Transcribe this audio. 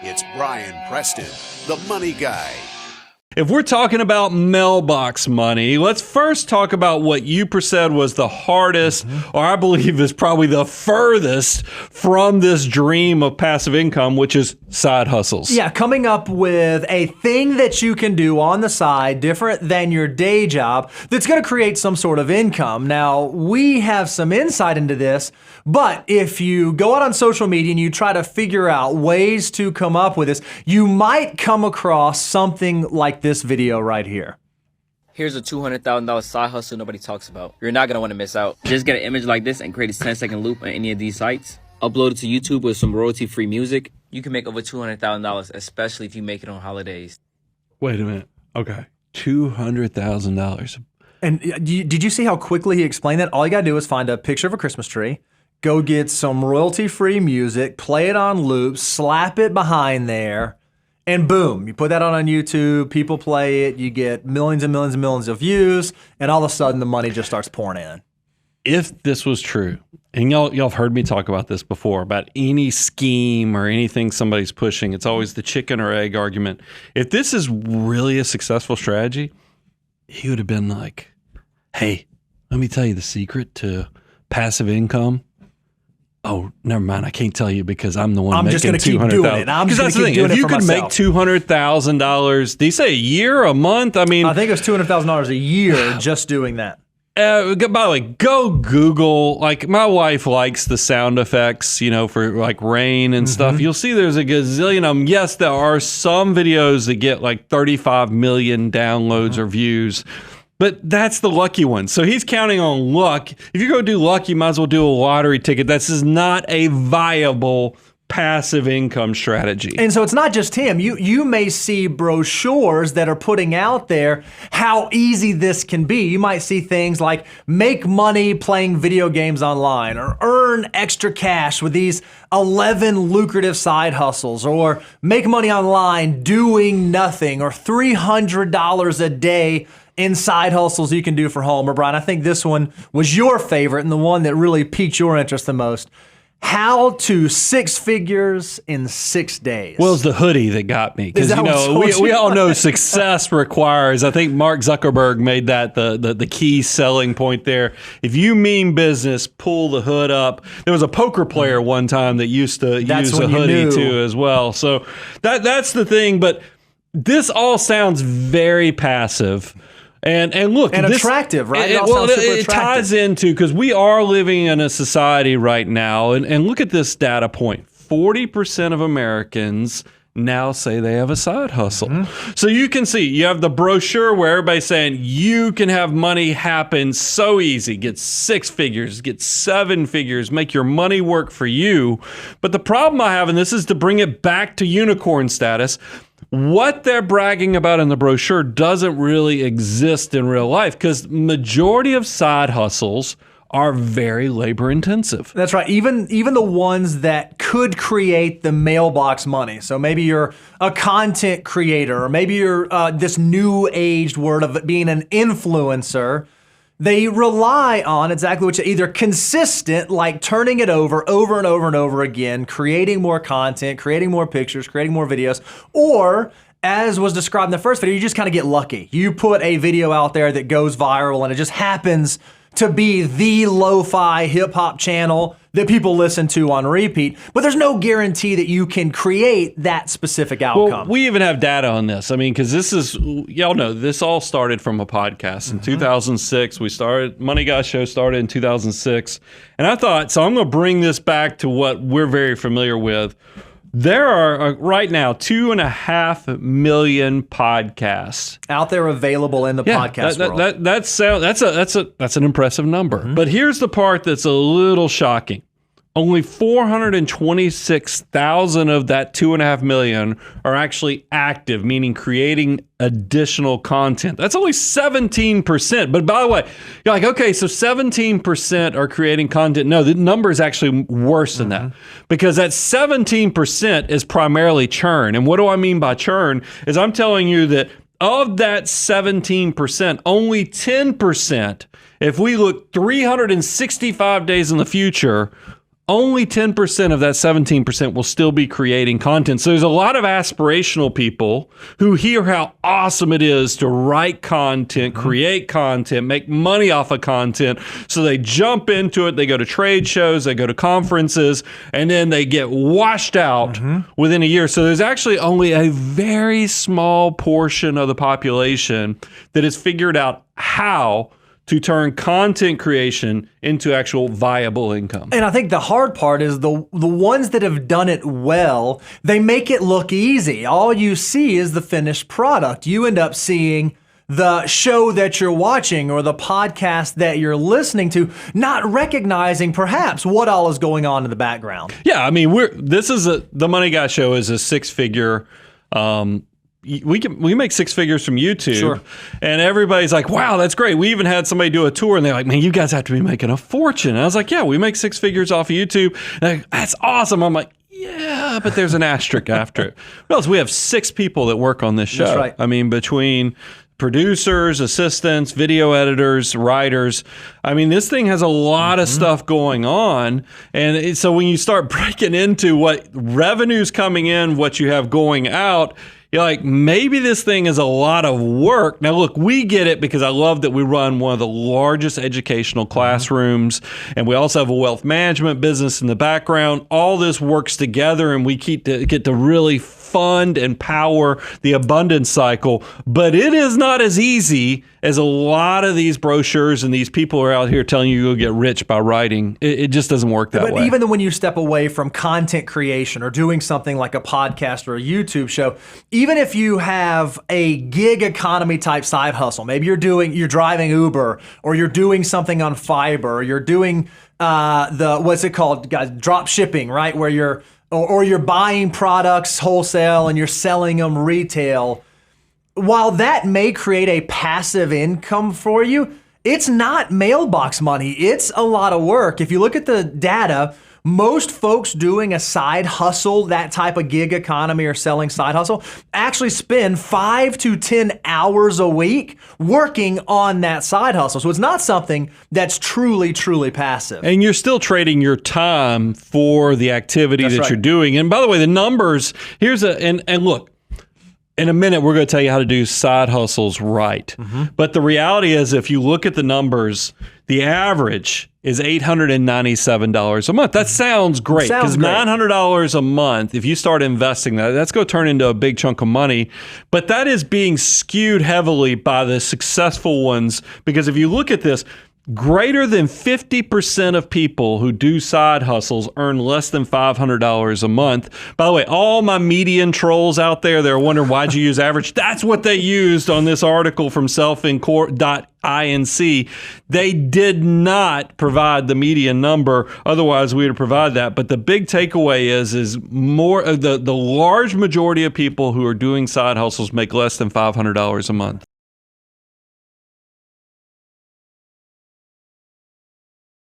It's Brian Preston, the Money Guy. If we're talking about mailbox money, let's first talk about what you said was the hardest, or I believe is probably the furthest from this dream of passive income, which is side hustles. Yeah, coming up with a thing that you can do on the side, different than your day job, that's going to create some sort of income. Now, we have some insight into this, but if you go out on social media and you try to figure out ways to come up with this, you might come across something like this video right here. Here's a $200,000 side hustle nobody talks about. You're not going to want to miss out. Just get an image like this and create a 10-second loop on any of these sites. Upload it to YouTube with some royalty-free music. You can make over $200,000, especially if you make it on holidays. Wait a minute. Okay. $200,000. And did you see how quickly he explained that? All you got to do is find a picture of a Christmas tree, go get some royalty-free music, play it on loop, slap it behind there, and boom, you put that on YouTube, people play it, you get millions and millions and millions of views, and all of a sudden the money just starts pouring in. If this was true, and y'all have heard me talk about this before, about any scheme or anything somebody's pushing, it's always the chicken or egg argument. If this is really a successful strategy, he would have been like, hey, let me tell you the secret to passive income. Oh, never mind. I can't tell you because I'm the one I'm making just going to keep doing it. I'm just going to keep doing it for myself. If you could make $200,000, do you say a year, a month? I mean, I think it was $200,000 a year just doing that. By the way, go Google. Like, my wife likes the sound effects, for like rain and stuff. You'll see there's a gazillion of them. Yes, there are some videos that get like 35 million downloads or views. But that's the lucky one. So he's counting on luck. If you go do luck, you might as well do a lottery ticket. This is not a viable passive income strategy. And so it's not just him. You may see brochures that are putting out there how easy this can be. You might see things like make money playing video games online, or earn extra cash with these 11 lucrative side hustles, or make money online doing nothing, or $300 a day in side hustles you can do for home. Or Brian, I think this one was your favorite and the one that really piqued your interest the most. How to 6 figures in 6 days. Well, it's the hoodie that got me. Because, we all know success requires, I think Mark Zuckerberg made that the key selling point there. If you mean business, pull the hood up. There was a poker player one time that used to use a hoodie too as well. So that's the thing. But this all sounds very passive. And look, and attractive, right? It ties into, because we are living in a society right now, and look at this data point: 40% of Americans now say they have a side hustle. So you can see, you have the brochure where everybody's saying you can have money happen so easy. Get 6 figures, get 7 figures, make your money work for you. But the problem I have, and this is to bring it back to unicorn status, what they're bragging about in the brochure doesn't really exist in real life, because majority of side hustles are very labor intensive. That's right. Even the ones that could create the mailbox money. So maybe you're a content creator, or maybe you're this new aged word of being an influencer. They rely on exactly what either consistent, like turning it over and over and over again, creating more content, creating more pictures, creating more videos, or as was described in the first video, you just kind of get lucky. You put a video out there that goes viral and it just happens to be the lo-fi hip-hop channel that people listen to on repeat, but there's no guarantee that you can create that specific outcome. Well, we even have data on this. I mean, because this is, y'all know, this all started from a podcast. In 2006, Money Guy Show started in 2006, and I thought, so I'm going to bring this back to what we're very familiar with. There are right now 2.5 million podcasts out there available in the podcast world. That's an impressive number. But here's the part that's a little shocking. Only 426,000 of that 2.5 million are actually active, meaning creating additional content. That's only 17%. But by the way, you're like, okay, so 17% are creating content. No, the number is actually worse than that, because that 17% is primarily churn. And what do I mean by churn? Is I'm telling you that of that 17%, only 10%, if we look 365 days in the future, only 10% of that 17% will still be creating content. So there's a lot of aspirational people who hear how awesome it is to write content, create content, make money off of content. So they jump into it. They go to trade shows, they go to conferences, and then they get washed out within a year. So there's actually only a very small portion of the population that has figured out how to turn content creation into actual viable income. And I think the hard part is the ones that have done it well, they make it look easy. All you see is the finished product. You end up seeing the show that you're watching or the podcast that you're listening to, not recognizing perhaps what all is going on in the background. Yeah, I mean, the Money Guy Show is a six-figure. We make six figures from YouTube, Sure. And everybody's like, "Wow, that's great." We even had somebody do a tour, and they're like, "Man, you guys have to be making a fortune." And I was like, "Yeah, we make six figures off of YouTube." And like, that's awesome. I'm like, "Yeah, but there's an asterisk after it." Well, we have 6 people that work on this show. That's right. I mean, between producers, assistants, video editors, writers. I mean, this thing has a lot of stuff going on. And so when you start breaking into what revenue's coming in, what you have going out, you're like, maybe this thing is a lot of work. Now, look, we get it because I love that we run one of the largest educational classrooms, and we also have a wealth management business in the background. All this works together, and we get to really fund and power the abundance cycle. But it is not as easy as a lot of these brochures and these people are out here telling you you'll get rich by writing. It just doesn't work that way. But even when you step away from content creation or doing something like a podcast or a YouTube show, even if you have a gig economy type side hustle, maybe you're driving Uber, or you're doing something on Fiverr, or you're doing what's it called, guys, drop shipping, right? Where you're buying products wholesale and you're selling them retail. While that may create a passive income for you, it's not mailbox money. It's a lot of work. If you look at the data, most folks doing a side hustle, that type of gig economy or selling side hustle, actually spend 5 to 10 hours a week working on that side hustle. So it's not something that's truly, truly passive. And you're still trading your time for the activity That's that right. you're doing. And by the way, the numbers, and look, in a minute, we're going to tell you how to do side hustles right. But the reality is, if you look at the numbers, the average is $897 a month. That sounds great, because $900 a month, if you start investing that's going to turn into a big chunk of money. But that is being skewed heavily by the successful ones, because if you look at this, greater than 50% of people who do side hustles earn less than $500 a month. By the way, all my median trolls out there, they're wondering, why'd you use average? That's what they used on this article from selfinc.inc. They did not provide the median number. Otherwise, we would provide that. But the big takeaway is more of the large majority of people who are doing side hustles make less than $500 a month.